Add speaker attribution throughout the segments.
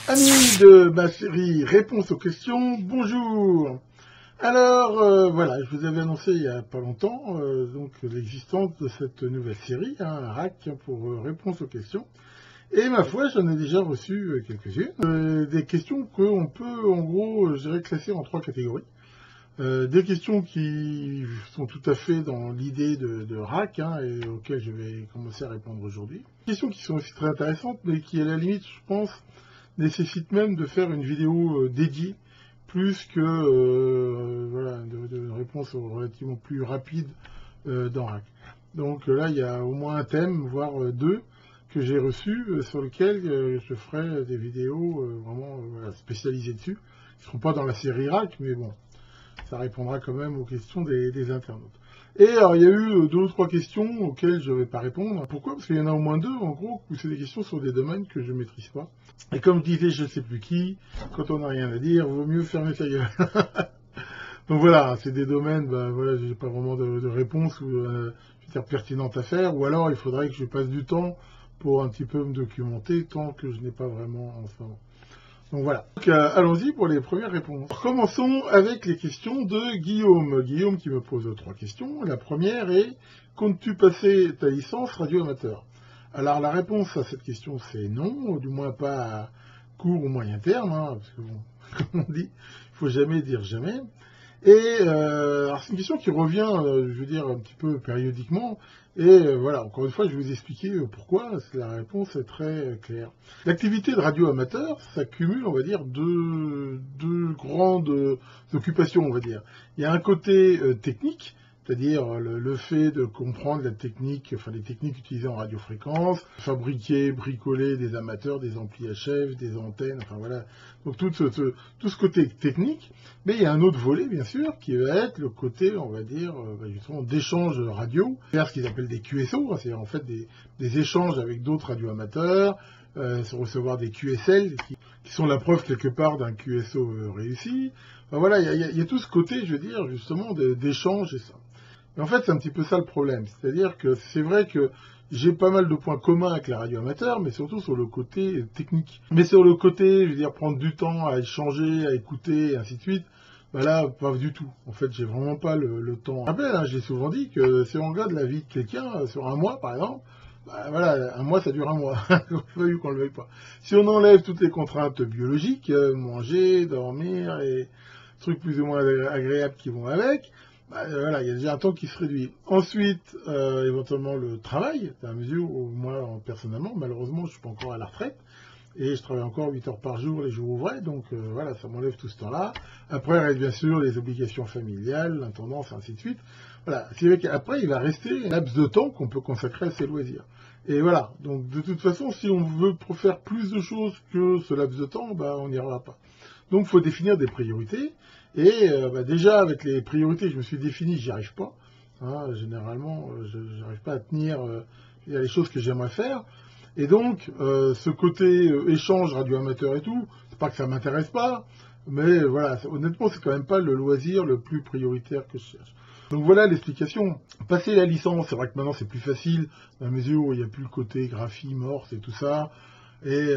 Speaker 1: Amis de ma série Réponse aux questions, bonjour. Alors voilà, je vous avais annoncé il n'y a pas longtemps donc l'existence de cette nouvelle série, un RAC pour Réponse aux questions. Et ma foi, j'en ai déjà reçu quelques-unes. Des questions qu'on peut en gros, je dirais, classer en trois catégories. Des questions qui sont tout à fait dans l'idée de RAC et auxquelles je vais commencer à répondre aujourd'hui. Des questions qui sont aussi très intéressantes, mais qui à la limite, je pense, nécessite même de faire une vidéo dédiée, plus que voilà, de réponses relativement plus rapides dans RAC. Donc là, il y a au moins un thème, voire deux, que j'ai reçus, sur lequel je ferai des vidéos vraiment voilà, spécialisées dessus. Ils ne seront pas dans la série RAC, mais bon, ça répondra quand même aux questions des internautes. Et alors, il y a eu deux ou trois questions auxquelles je ne vais pas répondre. Pourquoi? Parce qu'il y en a au moins deux, en gros, où c'est des questions sur des domaines que je ne maîtrise pas. Et comme disait je ne sais plus qui, quand on n'a rien à dire, vaut mieux fermer sa gueule. Donc voilà, c'est des domaines, voilà, j'ai pas vraiment de réponse ou je veux dire, pertinente à faire, ou alors il faudrait que je passe du temps pour un petit peu me documenter, tant que je n'ai pas vraiment en ce moment. Donc voilà. Donc, allons-y pour les premières réponses. Commençons avec les questions de Guillaume. Guillaume qui me pose trois questions. La première est, comptes-tu passer ta licence radio amateur? Alors la réponse à cette question c'est non, ou du moins pas à court ou moyen terme, parce que bon, comme on dit, il faut jamais dire jamais. Et alors c'est une question qui revient, je veux dire, un petit peu périodiquement. Et voilà, encore une fois, je vais vous expliquer pourquoi. La réponse est très claire. L'activité de radio amateur, ça cumule, on va dire, deux grandes occupations, on va dire. Il y a un côté technique, c'est-à-dire le fait de comprendre la technique, enfin les techniques utilisées en radiofréquence, fabriquer, bricoler des amateurs, des amplis HF, des antennes, enfin voilà. Donc tout ce côté technique. Mais il y a un autre volet, bien sûr, qui va être le côté, on va dire, justement, d'échange radio, c'est-à-dire ce qu'ils appellent des QSO, c'est-à-dire en fait des échanges avec d'autres radioamateurs, recevoir des QSL, qui sont la preuve quelque part d'un QSO réussi. Enfin, voilà, il y a tout ce côté, je veux dire, justement, d'échange et ça. Et en fait, c'est un petit peu ça le problème, c'est-à-dire que c'est vrai que j'ai pas mal de points communs avec la radio amateur, mais surtout sur le côté technique. Mais sur le côté, je veux dire, prendre du temps à échanger, à écouter, et ainsi de suite, là, pas du tout. En fait, j'ai vraiment pas le temps. Je rappelle, j'ai souvent dit que si on regarde la vie de quelqu'un sur un mois, par exemple, voilà, un mois, ça dure un mois, qu'on le veuille ou qu'on le veuille pas. Si on enlève toutes les contraintes biologiques, manger, dormir et trucs plus ou moins agréables qui vont avec, voilà, il y a déjà un temps qui se réduit. Ensuite, éventuellement le travail, à mesure où moi, personnellement, malheureusement, je suis pas encore à la retraite, et je travaille encore 8 heures par jour les jours ouvrés, donc voilà, ça m'enlève tout ce temps-là. Après, il reste bien sûr les obligations familiales, l'intendance, ainsi de suite. Voilà, c'est vrai qu'après, il va rester un laps de temps qu'on peut consacrer à ses loisirs. Et voilà, donc de toute façon, si on veut faire plus de choses que ce laps de temps, on n'y arrivera pas. Donc il faut définir des priorités. Et déjà, avec les priorités que je me suis définies, j'y arrive pas. Généralement, je n'arrive pas à tenir les choses que j'aimerais faire. Et donc, ce côté échange radio-amateur et tout, c'est pas que ça m'intéresse pas, mais voilà, honnêtement, c'est quand même pas le loisir le plus prioritaire que je cherche. Donc voilà l'explication. Passer la licence, c'est vrai que maintenant c'est plus facile, dans la mesure où il n'y a plus le côté graphie, morse et tout ça. Et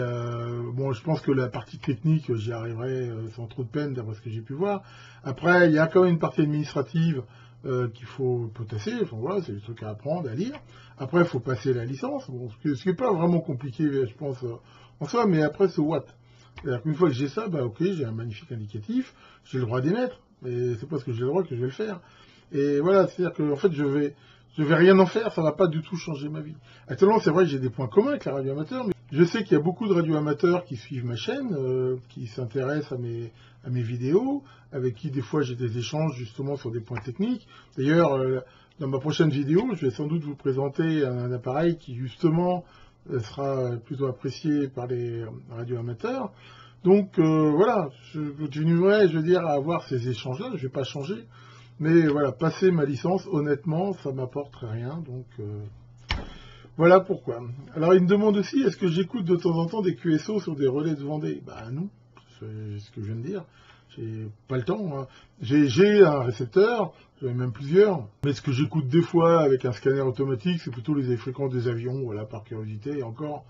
Speaker 1: bon, je pense que la partie technique, j'y arriverai sans trop de peine, d'après ce que j'ai pu voir. Après, il y a quand même une partie administrative qu'il faut potasser. Enfin voilà, c'est des trucs à apprendre, à lire. Après, il faut passer la licence, bon, ce qui n'est pas vraiment compliqué, je pense, en soi, mais après, c'est what. C'est-à-dire qu'une fois que j'ai ça, ok, j'ai un magnifique indicatif, j'ai le droit d'émettre, mais c'est parce que j'ai le droit que je vais le faire. Et voilà, c'est-à-dire que en fait, je vais rien en faire, ça va pas du tout changer ma vie. Actuellement, c'est vrai que j'ai des points communs avec la radio amateur, mais je sais qu'il y a beaucoup de radio-amateurs qui suivent ma chaîne, qui s'intéressent à mes vidéos, avec qui des fois j'ai des échanges justement sur des points techniques. D'ailleurs, dans ma prochaine vidéo, je vais sans doute vous présenter un appareil qui justement sera plutôt apprécié par les radio-amateurs. Donc voilà, je continuerai, je veux dire, à avoir ces échanges-là, je ne vais pas changer. Mais voilà, passer ma licence, honnêtement, ça m'apporte rien, donc voilà pourquoi. Alors il me demande aussi, est-ce que j'écoute de temps en temps des QSO sur des relais de Vendée? Non, c'est ce que je viens de dire. J'ai pas le temps. J'ai un récepteur, j'en ai même plusieurs, mais ce que j'écoute des fois avec un scanner automatique, c'est plutôt les fréquences des avions, voilà, par curiosité. Et encore,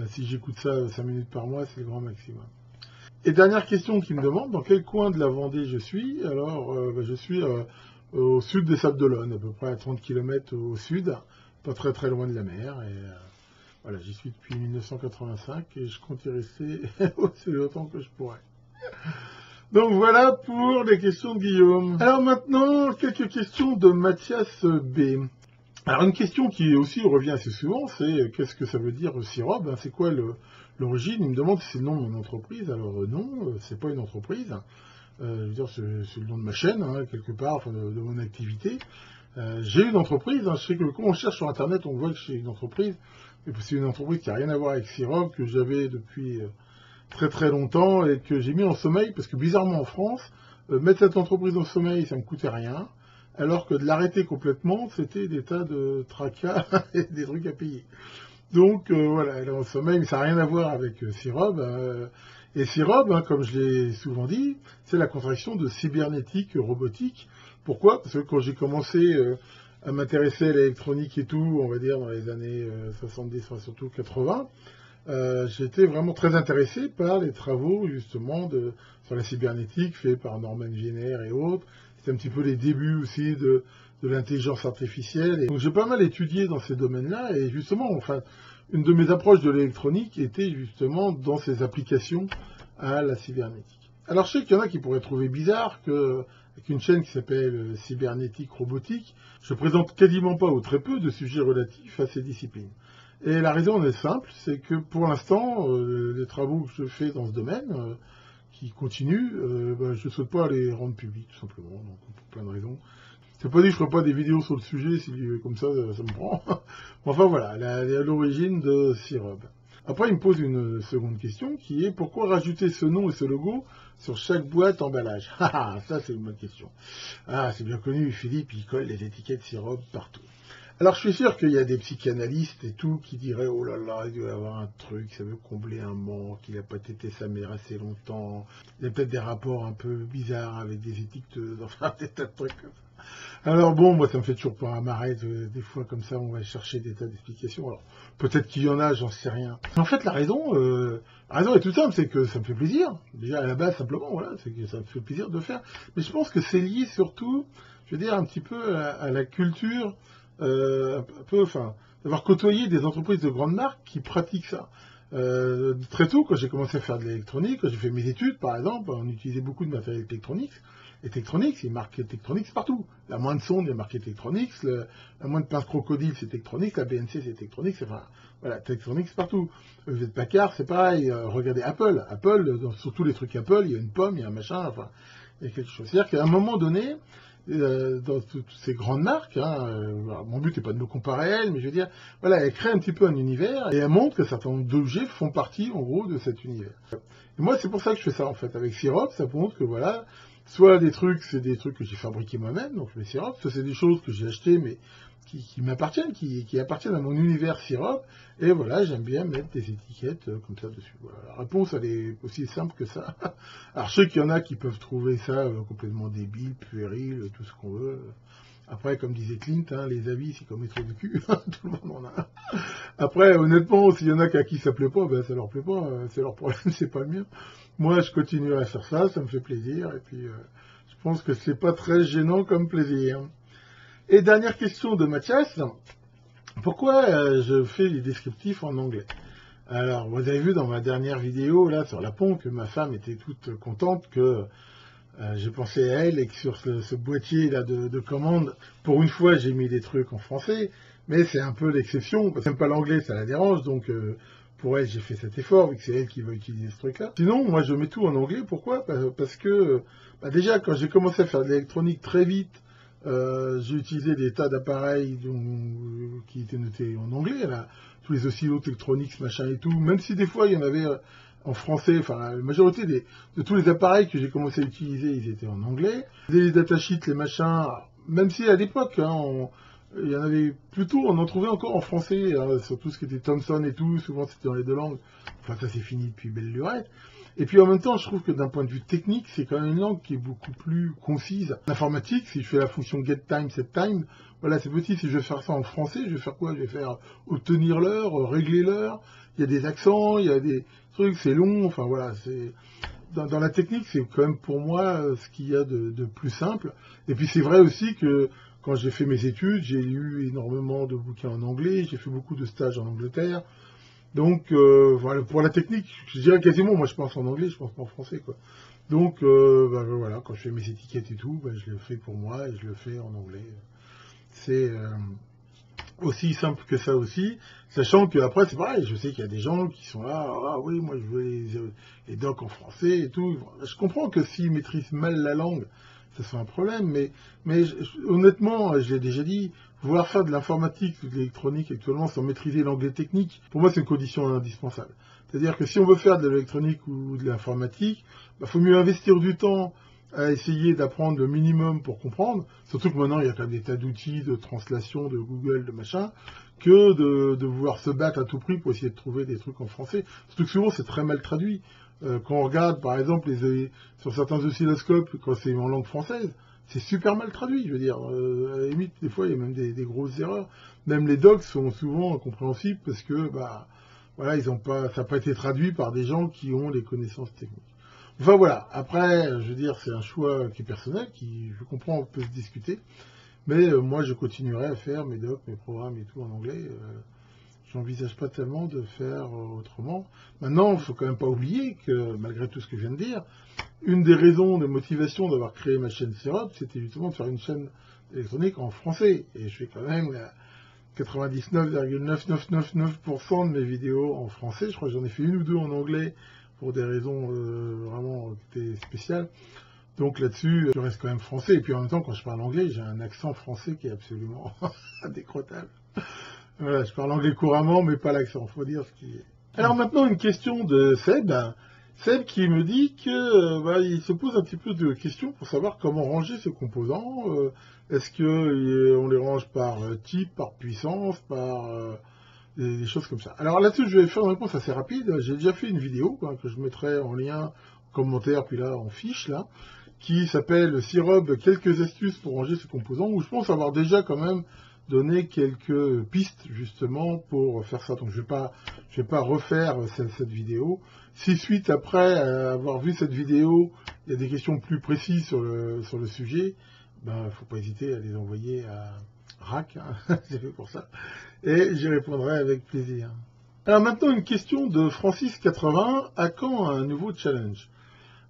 Speaker 1: si j'écoute ça 5 minutes par mois, c'est le grand maximum. Et dernière question qui me demande, dans quel coin de la Vendée je suis? Alors, je suis au sud des Sables-d'Olonne, à peu près à 30 km au sud, pas très très loin de la mer. Et voilà, j'y suis depuis 1985 et je compte y rester aussi longtemps que je pourrais. Donc voilà pour les questions de Guillaume. Alors maintenant, quelques questions de Mathias B. Alors une question qui aussi revient assez souvent, c'est qu'est-ce que ça veut dire Sirob? C'est quoi l'origine? Il me demande si c'est le nom de mon entreprise. Alors non, c'est pas une entreprise. Je veux dire, c'est le nom de ma chaîne, hein, quelque part, enfin, de mon activité. J'ai une entreprise, hein, je sais que quand on cherche sur Internet, on voit que j'ai une entreprise, mais c'est une entreprise qui n'a rien à voir avec Sirob, que j'avais depuis très très longtemps et que j'ai mis en sommeil, parce que bizarrement en France, mettre cette entreprise en sommeil, ça ne me coûtait rien, alors que de l'arrêter complètement, c'était des tas de tracas et des trucs à payer. Donc voilà, elle est en sommeil, mais ça n'a rien à voir avec Sirob. Et Sirob, hein, comme je l'ai souvent dit, c'est la contraction de cybernétique robotique. Pourquoi? Parce que quand j'ai commencé à m'intéresser à l'électronique et tout, on va dire dans les années 70, enfin surtout 80, j'étais vraiment très intéressé par les travaux justement sur la cybernétique faits par Norman Wiener et autres. C'était un petit peu les débuts aussi de l'intelligence artificielle. Et donc j'ai pas mal étudié dans ces domaines-là et justement, enfin, une de mes approches de l'électronique était justement dans ces applications à la cybernétique. Alors je sais qu'il y en a qui pourraient trouver bizarre qu'avec une chaîne qui s'appelle Cybernétique Robotique, je présente quasiment pas ou très peu de sujets relatifs à ces disciplines. Et la raison est simple, c'est que pour l'instant, les travaux que je fais dans ce domaine, qui continuent, je ne souhaite pas les rendre publics, tout simplement, donc pour plein de raisons. C'est pas dit que je ferai pas des vidéos sur le sujet, si comme ça me prend. Enfin voilà, l'origine de Sirob. Après, il me pose une seconde question qui est pourquoi rajouter ce nom et ce logo sur chaque boîte emballage? Ah, ça c'est une bonne question. Ah, c'est bien connu, Philippe, il colle les étiquettes Sirob partout. Alors je suis sûr qu'il y a des psychanalystes et tout qui diraient oh là là, il doit y avoir un truc, ça veut combler un manque, il n'a pas tété sa mère assez longtemps, il y a peut-être des rapports un peu bizarres avec des étiqueteuses, enfin des tas de trucs comme ça. Alors bon, moi ça me fait toujours pas marrer, des fois comme ça on va chercher des tas d'explications, alors peut-être qu'il y en a, j'en sais rien. En fait la raison est toute simple, c'est que ça me fait plaisir, déjà à la base simplement, voilà, c'est que ça me fait plaisir de faire, mais je pense que c'est lié surtout, je veux dire un petit peu à la culture, un peu, enfin, d'avoir côtoyé des entreprises de grandes marques qui pratiquent ça. Très tôt, quand j'ai commencé à faire de l'électronique, quand j'ai fait mes études, par exemple, on utilisait beaucoup de matériel Tektronix. Et Tektronix, il marquait Tektronix partout. La moindre sonde, il y a marqué Tektronix. La moindre pince crocodile, c'est Tektronix. La BNC, c'est Tektronix. Enfin, voilà, Tektronix partout. Vous êtes Packard, c'est pareil. Regardez Apple. Apple, sur tous les trucs Apple, il y a une pomme, il y a un machin, enfin, il y a quelque chose. C'est-à-dire qu'à un moment donné, dans toutes ces grandes marques, mon but n'est pas de me comparer à elles, mais je veux dire, voilà, elles créent un petit peu un univers et elles montrent que certains nombre d'objets font partie, en gros, de cet univers. Et moi, c'est pour ça que je fais ça, en fait. Avec Sirob, ça montre que, voilà, soit des trucs, c'est des trucs que j'ai fabriqués moi-même, donc je fais Sirob, soit c'est des choses que j'ai achetées, mais qui m'appartiennent, qui appartiennent à mon univers Sirob, et voilà, j'aime bien mettre des étiquettes comme ça dessus. Voilà. La réponse, elle est aussi simple que ça. Alors, je sais qu'il y en a qui peuvent trouver ça complètement débile, puéril, tout ce qu'on veut. Après, comme disait Clint, hein, les avis, c'est comme les trous de cul, tout le monde en a. Après, honnêtement, s'il y en a à qui ça plaît pas, ben ça leur plaît pas, c'est leur problème, c'est pas le mien. Moi, je continue à faire ça me fait plaisir, et puis je pense que c'est pas très gênant comme plaisir. Et dernière question de Mathias, pourquoi je fais les descriptifs en anglais? Alors, vous avez vu dans ma dernière vidéo, là, sur la pompe, que ma femme était toute contente que j'ai pensé à elle et que sur ce boîtier-là de commande, pour une fois, j'ai mis des trucs en français, mais c'est un peu l'exception, parce que même pas l'anglais, ça la dérange, donc pour elle, j'ai fait cet effort, vu que c'est elle qui va utiliser ce truc-là. Sinon, moi, je mets tout en anglais, pourquoi? Parce que, déjà, quand j'ai commencé à faire de l'électronique très vite, j'ai utilisé des tas d'appareils qui étaient notés en anglais, là, tous les oscillos Tektronix, machin et tout, même si des fois, il y en avait en français, enfin la majorité de tous les appareils que j'ai commencé à utiliser, ils étaient en anglais. Les datasheets, les machins, même si à l'époque, hein, il y en avait plutôt, on en trouvait encore en français, hein, sur tout ce qui était Thomson et tout, souvent c'était dans les deux langues. Enfin ça c'est fini depuis belle lurette. Et puis en même temps, je trouve que d'un point de vue technique, c'est quand même une langue qui est beaucoup plus concise. L'informatique, si je fais la fonction getTime, setTime, voilà, c'est petit. Si je vais faire ça en français, je vais faire quoi? Je vais faire obtenir l'heure, régler l'heure. Il y a des accents, il y a des trucs, c'est long, enfin voilà, c'est... dans la technique, c'est quand même pour moi ce qu'il y a de plus simple. Et puis c'est vrai aussi que quand j'ai fait mes études, j'ai lu énormément de bouquins en anglais, j'ai fait beaucoup de stages en Angleterre. Donc voilà, pour la technique, je dirais quasiment, moi je pense en anglais, je pense pas en français, quoi. Donc voilà, quand je fais mes étiquettes et tout, je le fais pour moi et je le fais en anglais. C'est aussi simple que ça aussi, sachant que après c'est pareil, je sais qu'il y a des gens qui sont là, ah oui, moi je veux les docs en français et tout. Je comprends que s'ils maîtrisent mal la langue, ça soit un problème, mais honnêtement, je l'ai déjà dit, vouloir faire de l'informatique ou de l'électronique actuellement sans maîtriser l'anglais technique, pour moi c'est une condition indispensable. C'est-à-dire que si on veut faire de l'électronique ou de l'informatique, faut mieux investir du temps à essayer d'apprendre le minimum pour comprendre, surtout que maintenant il y a quand même des tas d'outils de translation, de Google, de machin, que de vouloir se battre à tout prix pour essayer de trouver des trucs en français. Surtout que souvent c'est très mal traduit. Quand on regarde par exemple sur certains oscilloscopes, quand c'est en langue française, c'est super mal traduit, je veux dire. À la limite, des fois il y a même des grosses erreurs. Même les docs sont souvent incompréhensibles parce que voilà, ça n'a pas été traduit par des gens qui ont les connaissances techniques. Enfin voilà, après, je veux dire, c'est un choix qui est personnel, qui, je comprends, peut se discuter, mais moi je continuerai à faire mes docs, mes programmes et tout en anglais. J'envisage pas tellement de faire autrement. Maintenant, il ne faut quand même pas oublier que, malgré tout ce que je viens de dire, une des raisons de motivation d'avoir créé ma chaîne Syrup, c'était justement de faire une chaîne électronique en français. Et je fais quand même 99,9999% de mes vidéos en français. Je crois que j'en ai fait une ou deux en anglais pour des raisons vraiment spéciales. Donc là-dessus, je reste quand même français. Et puis en même temps, quand je parle anglais, j'ai un accent français qui est absolument indécrottable. Voilà, je parle anglais couramment, mais pas l'accent, faut dire ce qui est. Alors maintenant, une question de Seb. Seb qui me dit que il se pose un petit peu de questions pour savoir comment ranger ses composants. Est-ce que on les range par type, par puissance, par des choses comme ça. Alors là-dessus, je vais faire une réponse assez rapide. J'ai déjà fait une vidéo que je mettrai en lien, en commentaire, puis là en fiche, là, qui s'appelle Syrup, quelques astuces pour ranger ses composants, où je pense avoir déjà quand même donné quelques pistes justement pour faire ça. Donc je vais pas refaire cette vidéo. Si suite après avoir vu cette vidéo, il y a des questions plus précises sur le sujet, faut pas hésiter à les envoyer à RAC, c'est fait pour ça, et j'y répondrai avec plaisir. Alors maintenant une question de Francis80, à quand un nouveau challenge?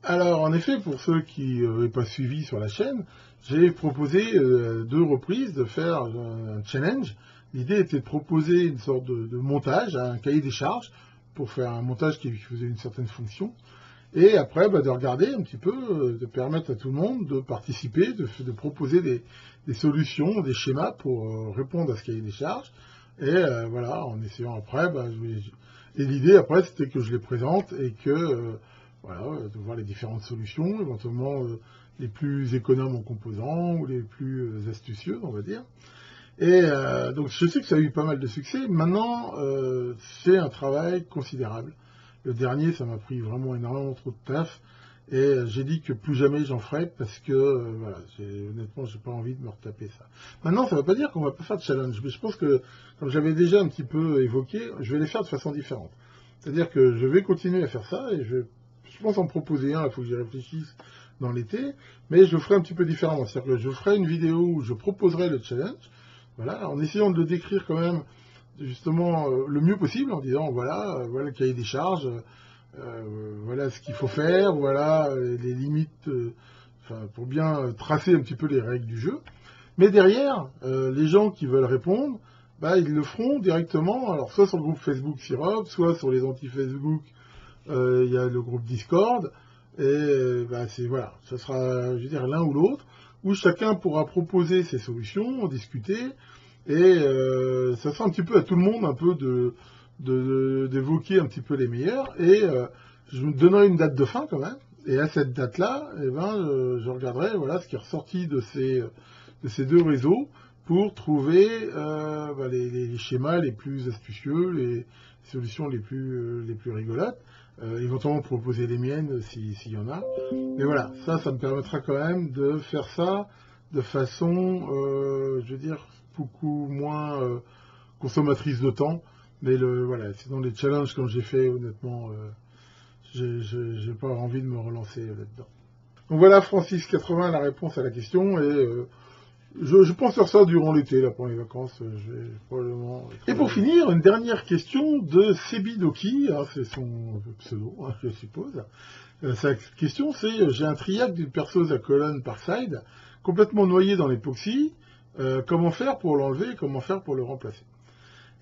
Speaker 1: Alors en effet, pour ceux qui n'avaient pas suivi sur la chaîne, j'ai proposé 2 reprises de faire un challenge. L'idée était de proposer une sorte de montage, un cahier des charges, pour faire un montage qui faisait une certaine fonction. Et après, de regarder un petit peu, de permettre à tout le monde de participer, de proposer des solutions, des schémas pour répondre à ce cahier des charges. Et voilà, en essayant après, et l'idée après, c'était que je les présente et que, voilà, de voir les différentes solutions, éventuellement les plus économes en composants ou les plus astucieuses, on va dire. Et donc je sais que ça a eu pas mal de succès. Maintenant, c'est un travail considérable. Le dernier, ça m'a pris vraiment énormément trop de taf. Et j'ai dit que plus jamais j'en ferai parce que, voilà, honnêtement, j'ai pas envie de me retaper ça. Maintenant, ça ne veut pas dire qu'on va pas faire de challenge. Mais je pense que, comme j'avais déjà un petit peu évoqué, je vais les faire de façon différente. C'est-à-dire que je vais continuer à faire ça et je pense en proposer un, il faut que j'y réfléchisse dans l'été. Mais je le ferai un petit peu différemment. C'est-à-dire que je ferai une vidéo où je proposerai le challenge. Voilà, en essayant de le décrire quand même justement le mieux possible, en disant voilà le cahier des charges, voilà ce qu'il faut faire, voilà les limites, pour bien tracer un petit peu les règles du jeu. Mais derrière, les gens qui veulent répondre, ils le feront directement, alors soit sur le groupe Facebook Syrup, soit sur les anti-Facebook, il y a le groupe Discord, et voilà, ça sera, je veux dire, l'un ou l'autre, où chacun pourra proposer ses solutions, en discuter, et ça sera un petit peu à tout le monde un peu d'évoquer un petit peu les meilleurs, et je vous donnerai une date de fin quand même, et à cette date-là, je regarderai voilà, ce qui est ressorti de ces 2 réseaux pour trouver les schémas les plus astucieux, les solutions les plus rigolotes, éventuellement proposer les miennes s'il y en a. Mais voilà, ça me permettra quand même de faire ça de façon, je veux dire, beaucoup moins consommatrice de temps. Mais voilà, sinon les challenges comme j'ai fait, honnêtement, j'ai pas envie de me relancer là-dedans. Donc voilà, Francis 80, la réponse à la question, et je pense faire ça durant l'été, là, pour les vacances, je vais probablement... Et pour finir, une dernière question de Sebidoki, hein, c'est son pseudo, hein, je suppose. Sa question, c'est, j'ai un triac d'une perceuse à colonne par side, complètement noyé dans l'époxy, comment faire pour l'enlever, comment faire pour le remplacer?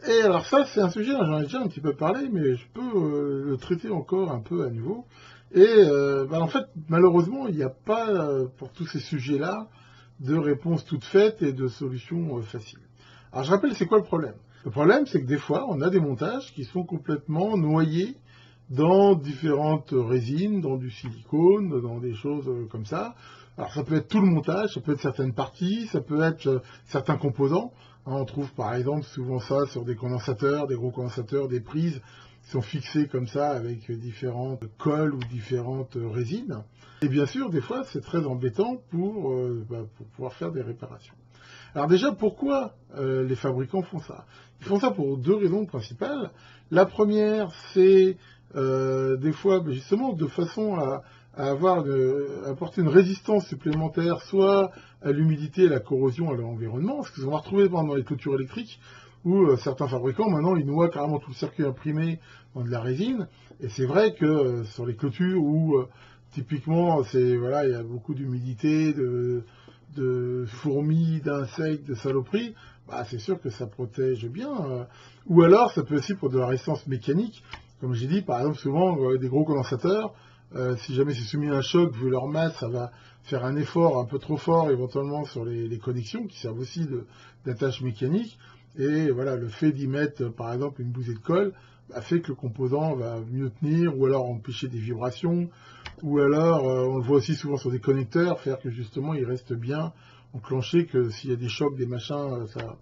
Speaker 1: Et alors ça, c'est un sujet, j'en ai déjà un petit peu parlé, mais je peux le traiter encore un peu à nouveau. Et en fait, malheureusement, il n'y a pas, pour tous ces sujets-là, de réponse toute faite et de solution facile. Alors je rappelle, c'est quoi le problème? Le problème, c'est que des fois, on a des montages qui sont complètement noyés dans différentes résines, dans du silicone, dans des choses comme ça. Alors ça peut être tout le montage, ça peut être certaines parties, ça peut être certains composants. On trouve par exemple souvent ça sur des condensateurs, des gros condensateurs, des prises qui sont fixées comme ça avec différentes colles ou différentes résines. Et bien sûr, des fois, c'est très embêtant pour pouvoir faire des réparations. Alors déjà, pourquoi les fabricants font ça? Ils font ça pour deux raisons principales. La première, c'est des fois, justement, de façon à apporter une résistance supplémentaire, soit à l'humidité et à la corrosion à l'environnement, parce qu'on va retrouver dans les clôtures électriques, où certains fabricants, maintenant, ils noient carrément tout le circuit imprimé dans de la résine, et c'est vrai que sur les clôtures où, typiquement, il y a beaucoup d'humidité, de fourmis, d'insectes, de saloperies, c'est sûr que ça protège bien. Ou alors, ça peut aussi pour de la résistance mécanique, comme j'ai dit, par exemple, souvent, des gros condensateurs, si jamais c'est soumis à un choc, vu leur masse, ça va faire un effort un peu trop fort éventuellement sur les connexions qui servent aussi d'attache mécanique. Et voilà, le fait d'y mettre par exemple une bousée de colle fait que le composant va mieux tenir, ou alors empêcher des vibrations, ou alors on le voit aussi souvent sur des connecteurs, faire que justement il reste bien enclenché, que s'il y a des chocs, des machins, ça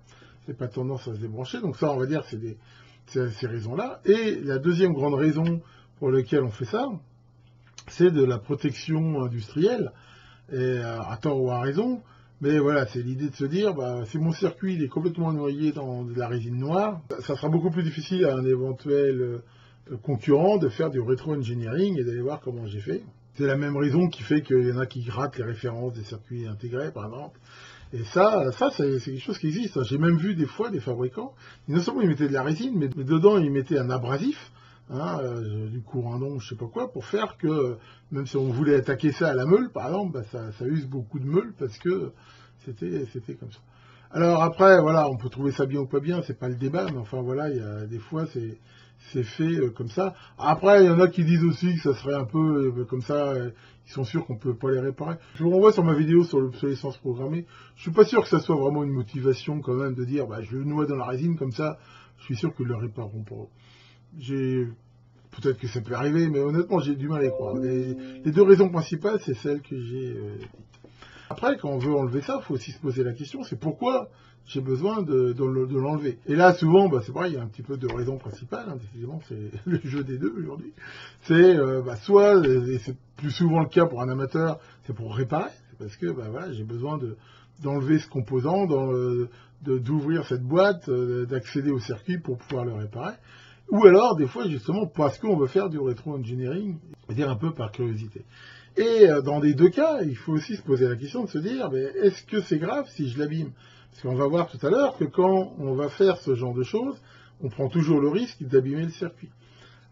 Speaker 1: c'est pas tendance à se débrancher. Donc ça, on va dire, c'est ces raisons-là. Et la deuxième grande raison pour laquelle on fait ça, c'est de la protection industrielle, et à tort ou à raison, mais voilà, c'est l'idée de se dire, si mon circuit il est complètement noyé dans de la résine noire, ça sera beaucoup plus difficile à un éventuel concurrent de faire du rétro-engineering et d'aller voir comment j'ai fait. C'est la même raison qui fait qu'il y en a qui grattent les références des circuits intégrés, par exemple. Et ça c'est quelque chose qui existe. J'ai même vu des fois des fabricants, non seulement ils mettaient de la résine, mais dedans ils mettaient un abrasif, du courant d'onde, je sais pas quoi, pour faire que, même si on voulait attaquer ça à la meule, par exemple, ça use beaucoup de meule parce que c'était comme ça. Alors après, voilà, on peut trouver ça bien ou pas bien, c'est pas le débat, mais enfin voilà, il y a des fois c'est fait comme ça. Après, il y en a qui disent aussi que ça serait un peu comme ça, ils sont sûrs qu'on peut pas les réparer. Je vous renvoie sur ma vidéo sur l'obsolescence programmée. Je suis pas sûr que ça soit vraiment une motivation quand même de dire, je le noie dans la résine comme ça, je suis sûr qu'ils le répareront pas. Peut-être que ça peut arriver, mais honnêtement, j'ai du mal à y croire. Les deux raisons principales, c'est celles que j'ai dites. Après, quand on veut enlever ça, il faut aussi se poser la question, c'est pourquoi j'ai besoin de l'enlever. Et là, souvent, c'est pareil, il y a un petit peu de raison principale, décidément, c'est le jeu des deux aujourd'hui. C'est soit, et c'est plus souvent le cas pour un amateur, c'est pour réparer, c'est parce que voilà, j'ai besoin d'enlever ce composant, d'ouvrir cette boîte, d'accéder au circuit pour pouvoir le réparer. Ou alors, des fois, justement, parce qu'on veut faire du rétro-engineering, c'est-à-dire un peu par curiosité. Et dans les deux cas, il faut aussi se poser la question de se dire, est-ce que c'est grave si je l'abîme? Parce qu'on va voir tout à l'heure que quand on va faire ce genre de choses, on prend toujours le risque d'abîmer le circuit.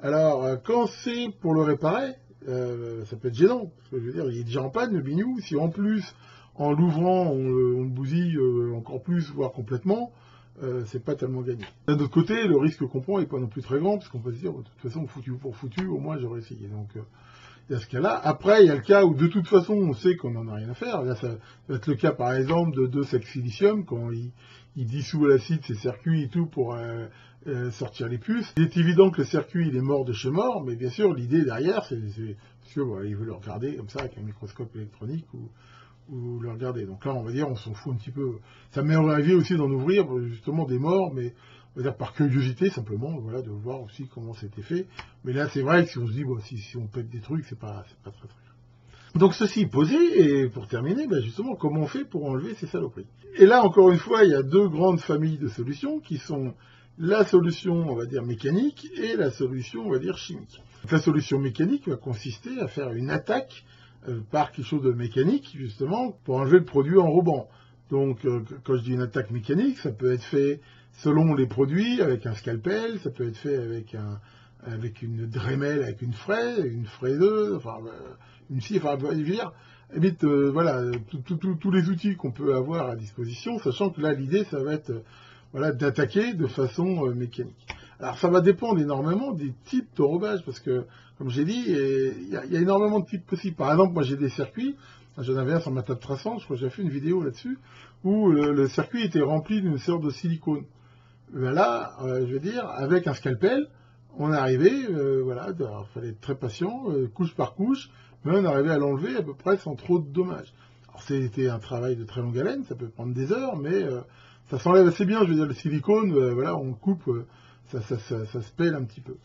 Speaker 1: Alors, quand c'est pour le réparer, ça peut être gênant. Parce que je veux dire, il est déjà en panne, le bignou. Si en plus, en l'ouvrant, on le bousille encore plus, voire complètement, c'est pas tellement gagné. D'un autre côté, le risque qu'on prend n'est pas non plus très grand, parce qu'on peut se dire, de toute façon, foutu pour foutu, au moins j'aurais essayé. Donc, il y a ce cas-là. Après, il y a le cas où, de toute façon, on sait qu'on n'en a rien à faire. Là, ça va être le cas, par exemple, de 2,6-silicium, quand il dissout à l'acide ses circuits et tout pour sortir les puces. Il est évident que le circuit, il est mort de chez mort, mais bien sûr, l'idée derrière, c'est parce que il veut le regarder comme ça, avec un microscope électronique, ou le regarder. Donc là, on va dire, on s'en fout un petit peu. Ça m'est arrivé aussi d'en ouvrir, justement, des morts, mais on va dire par curiosité, simplement, voilà, de voir aussi comment c'était fait. Mais là, c'est vrai que si on se dit, si on pète des trucs, c'est pas très très bien. Donc ceci posé, et pour terminer, justement, comment on fait pour enlever ces saloperies? Et là, encore une fois, il y a deux grandes familles de solutions qui sont la solution, on va dire, mécanique et la solution, on va dire, chimique. La solution mécanique va consister à faire une attaque par quelque chose de mécanique, justement, pour enlever le produit enrobant. Donc, quand je dis une attaque mécanique, ça peut être fait selon les produits, avec un scalpel, ça peut être fait avec une Dremel, avec une fraiseuse, enfin, une scie, enfin, je veux dire, vite, voilà, tous les outils qu'on peut avoir à disposition, sachant que là, l'idée, ça va être, voilà, d'attaquer de façon mécanique. Alors, ça va dépendre énormément des types d'enrobage, parce que, comme j'ai dit, il y a énormément de types possibles. Par exemple, moi, j'ai des circuits, j'en avais un sur ma table traçante, je crois que j'ai fait une vidéo là-dessus, où le circuit était rempli d'une sorte de silicone. Ben là, je veux dire, avec un scalpel, on arrivait, voilà, il fallait être très patient, couche par couche, mais on arrivait à l'enlever à peu près sans trop de dommages. Alors c'était un travail de très longue haleine, ça peut prendre des heures, mais ça s'enlève assez bien, je veux dire, le silicone, voilà, on le coupe, ça se pèle un petit peu.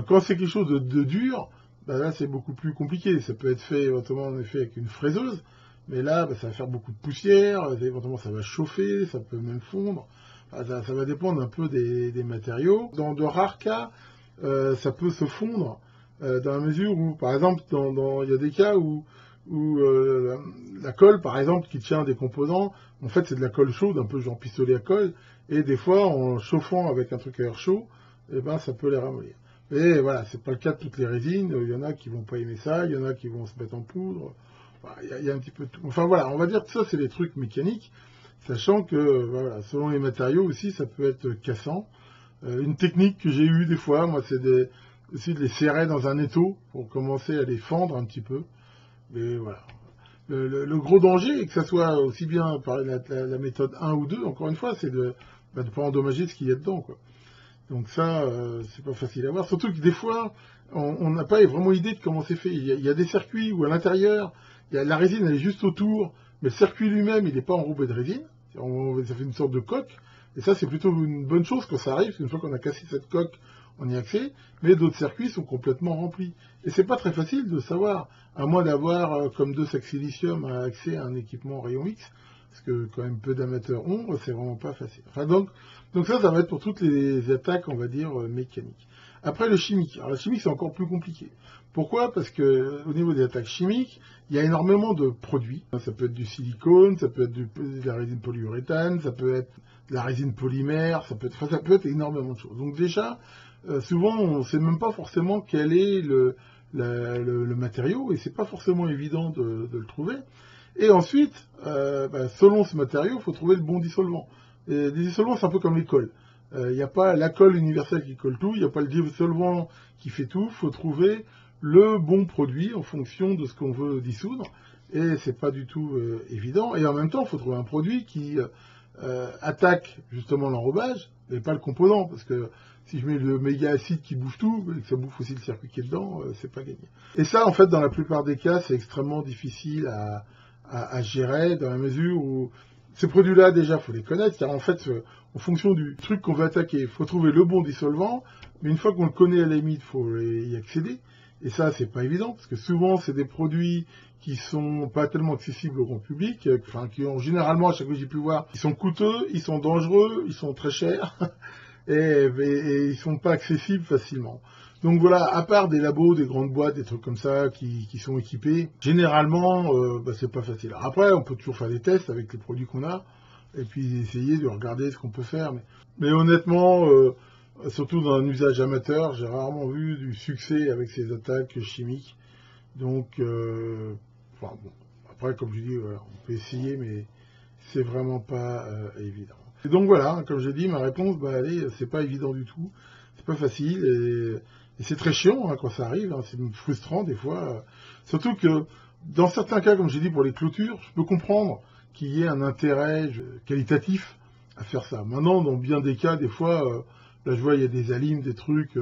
Speaker 1: Quand c'est quelque chose de dur, ben là c'est beaucoup plus compliqué, ça peut être fait éventuellement en effet avec une fraiseuse, mais là ben, ça va faire beaucoup de poussière, éventuellement ça va chauffer, ça peut même fondre. Enfin, ça va dépendre un peu des matériaux. Dans de rares cas, ça peut se fondre dans la mesure où, par exemple, il y a des cas où la colle, par exemple, qui tient des composants, en fait, c'est de la colle chaude, un peu genre pistolet à colle, et des fois, en chauffant avec un truc à air chaud, eh ben, ça peut les ramollir. Mais voilà, c'est pas le cas de toutes les résines. Il y en a qui vont pas aimer ça, il y en a qui vont se mettre en poudre. Enfin, il y a un petit peu de tout. Enfin voilà, on va dire que ça, c'est des trucs mécaniques. Sachant que, voilà, selon les matériaux aussi, ça peut être cassant. Une technique que j'ai eue des fois, moi, c'est aussi de les serrer dans un étau pour commencer à les fendre un petit peu. Mais voilà. Le gros danger, que ça soit aussi bien par la méthode 1 ou 2, encore une fois, c'est de ne pas endommager ce qu'il y a dedans, quoi. Donc ça, c'est pas facile à voir. Surtout que des fois, on n'a pas vraiment idée de comment c'est fait. Il y a des circuits où à l'intérieur, la résine elle est juste autour, mais le circuit lui-même, il n'est pas enrobé de résine. Ça fait une sorte de coque. Et ça, c'est plutôt une bonne chose quand ça arrive, parce qu'une fois qu'on a cassé cette coque, on y a accès. Mais d'autres circuits sont complètement remplis. Et c'est pas très facile de savoir, à moins d'avoir, comme 2 sacs silicium, accès à un équipement rayon X, parce que quand même peu d'amateurs ont, c'est vraiment pas facile. Enfin donc ça va être pour toutes les attaques, on va dire, mécaniques. Après le chimique. Alors la chimique, c'est encore plus compliqué. Pourquoi? Parce que au niveau des attaques chimiques, il y a énormément de produits. Ça peut être du silicone, ça peut être de la résine polyuréthane, ça peut être de la résine polymère, ça peut être énormément de choses. Donc déjà, souvent, on ne sait même pas forcément quel est le matériau, et c'est pas forcément évident de le trouver. Et ensuite, selon ce matériau, il faut trouver le bon dissolvant. Les dissolvants, c'est un peu comme les colles. Il n'y a pas la colle universelle qui colle tout, il n'y a pas le dissolvant qui fait tout. Il faut trouver le bon produit en fonction de ce qu'on veut dissoudre. Et c'est pas du tout évident. Et en même temps, il faut trouver un produit qui attaque justement l'enrobage, et pas le composant. Parce que si je mets le méga acide qui bouffe tout, et que ça bouffe aussi le circuit qui est dedans, c'est pas gagné. Et ça, en fait, dans la plupart des cas, c'est extrêmement difficile à gérer, dans la mesure où ces produits-là, déjà, il faut les connaître, car en fait, en fonction du truc qu'on veut attaquer, il faut trouver le bon dissolvant, mais une fois qu'on le connaît à la limite, il faut y accéder. Et ça, c'est pas évident, parce que souvent, c'est des produits qui sont pas tellement accessibles au grand public, qui ont généralement, à chaque fois que j'ai pu voir, ils sont coûteux, ils sont dangereux, ils sont très chers, et ils sont pas accessibles facilement. Donc voilà, à part des labos, des grandes boîtes, des trucs comme ça qui sont équipés, généralement, c'est pas facile. Alors après, on peut toujours faire des tests avec les produits qu'on a, et puis essayer de regarder ce qu'on peut faire. Mais honnêtement, surtout dans un usage amateur, j'ai rarement vu du succès avec ces attaques chimiques. Donc, après, comme je dis, voilà, on peut essayer, mais c'est vraiment pas évident. Et donc voilà, comme j'ai dit, ma réponse, c'est pas évident du tout, c'est pas facile, et c'est très chiant quand ça arrive, c'est frustrant des fois. Surtout que dans certains cas, comme j'ai dit pour les clôtures, je peux comprendre qu'il y ait un intérêt qualitatif à faire ça. Maintenant, dans bien des cas, des fois, là je vois il y a des alimes, des trucs,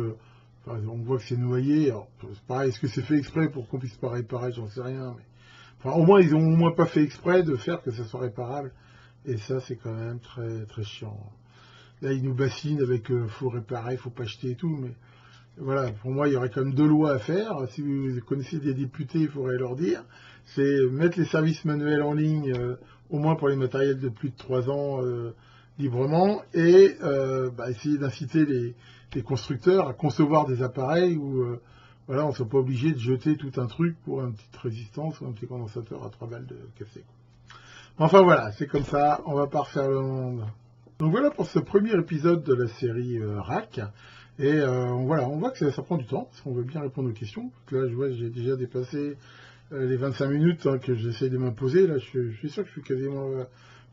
Speaker 1: on voit que c'est noyé. Alors, c'est pareil, est-ce que c'est fait exprès pour qu'on puisse pas réparer, j'en sais rien. Mais au moins, ils ont au moins pas fait exprès de faire que ça soit réparable. Et ça, c'est quand même très, très chiant. Là, ils nous bassinent avec faut réparer, faut pas acheter et tout, mais voilà, pour moi, il y aurait quand même 2 lois à faire. Si vous connaissez des députés, il faudrait leur dire. C'est mettre les services manuels en ligne, au moins pour les matériels de plus de 3 ans, librement, et essayer d'inciter les constructeurs à concevoir des appareils où voilà, on ne soit pas obligé de jeter tout un truc pour une petite résistance ou un petit condensateur à 3 balles de cassé. Enfin voilà, c'est comme ça, on va pas refaire le monde. Donc voilà pour ce premier épisode de la série RAC. Et voilà, on voit que ça prend du temps, parce qu'on veut bien répondre aux questions. Là, je vois, j'ai déjà dépassé les 25 minutes que j'essaie de m'imposer. Là, je suis sûr que je suis quasiment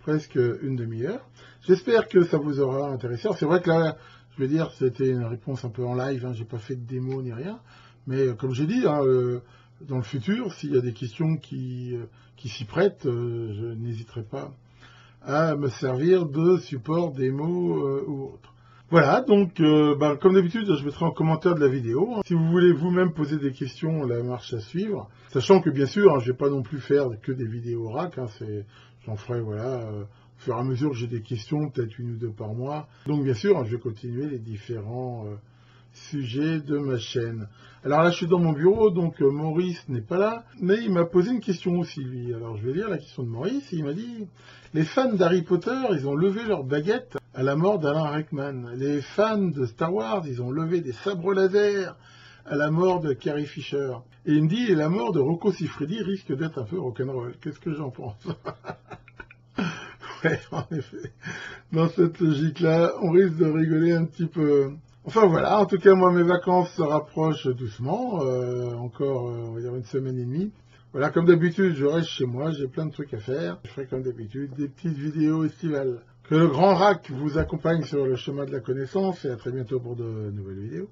Speaker 1: presque une demi-heure. J'espère que ça vous aura intéressé. C'est vrai que là, je vais dire, c'était une réponse un peu en live, j'ai pas fait de démo ni rien. Mais comme j'ai dit, dans le futur, s'il y a des questions qui s'y prêtent, je n'hésiterai pas à me servir de support démo ou autre. Voilà, donc comme d'habitude, je mettrai en commentaire de la vidéo. Si vous voulez vous-même poser des questions, la marche à suivre. Sachant que bien sûr, je ne vais pas non plus faire que des vidéos RAC. J'en ferai au fur et à mesure que j'ai des questions, peut-être 1 ou 2 par mois. Donc bien sûr, je vais continuer les différents sujets de ma chaîne. Alors là, je suis dans mon bureau, donc Maurice n'est pas là, mais il m'a posé une question aussi, lui. Alors je vais lire la question de Maurice. Il m'a dit, les fans d'Harry Potter, ils ont levé leur baguette à la mort d'Alan Rickman. Les fans de Star Wars, ils ont levé des sabres laser à la mort de Carrie Fisher. Et il me dit, la mort de Rocco Siffredi risque d'être un peu rock'n'roll. Qu'est-ce que j'en pense? Ouais, en effet. Dans cette logique-là, on risque de rigoler un petit peu. Enfin voilà, en tout cas, moi, mes vacances se rapprochent doucement. Encore, on va dire 1 semaine et demie. Voilà, comme d'habitude, je reste chez moi, j'ai plein de trucs à faire. Je ferai comme d'habitude des petites vidéos estivales. Que le grand RAC vous accompagne sur le chemin de la connaissance et à très bientôt pour de nouvelles vidéos.